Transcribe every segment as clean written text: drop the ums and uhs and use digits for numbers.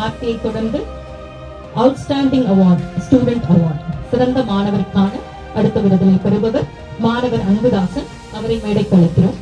ஆர்டியை தொடர்ந்து outstanding award, student award, சிறந்த மாணவருக்கான அடுத்த விருதினை பெறுபவர் மாணவர் அன்புதாசன். அவரை மேடைக்கு அழைக்கிறோம்.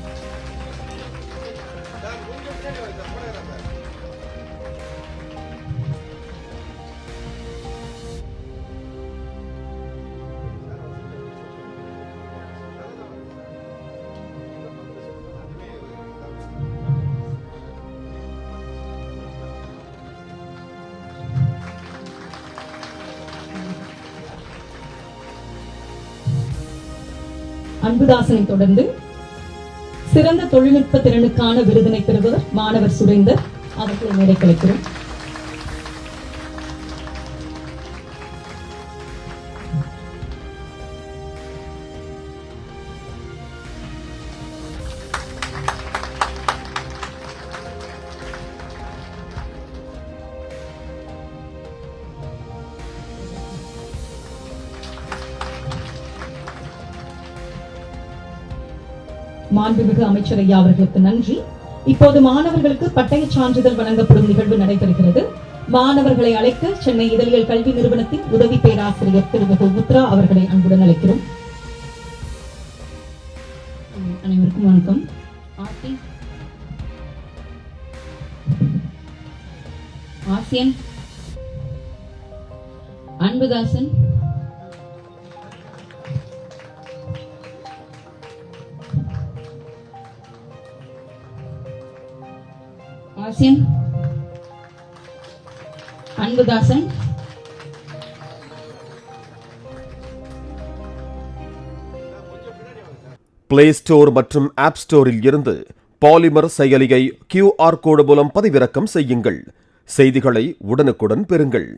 அன்புதாசனை தொடர்ந்து சிறந்த தொழில்நுட்ப திறனுக்கான விருதினை பெறுபவர் மாணவர் சுரேந்தர். அவர்களை மேடைக்கு அழைக்கிறோம். மாண்புமிகு அமைச்சர் ஐயா அவர்களுக்கு நன்றி. இப்போது மாணவர்களுக்கு பட்டய சான்றிதழ் வழங்கப்படும் நிகழ்வு நடைபெறுகிறது. மாணவர்களை அழைக்க சென்னை இதழியல் கல்வி நிறுவனத்தின் உதவி பேராசிரியர் திருமிகு உத்ரா அவர்களை அன்புடன் அழைக்கிறோம். அனைவருக்கும் வணக்கம். ஆசியன், அன்புதாசன், ஆசியன், அன்புதாசன், பிளே ஸ்டோர் மற்றும் ஆப் ஸ்டோரில் இருந்து பாலிமர் செயலியை QR கோடு மூலம் பதிவிறக்கம் செய்யுங்கள். செய்திகளை உடனுக்குடன் பெறுங்கள்.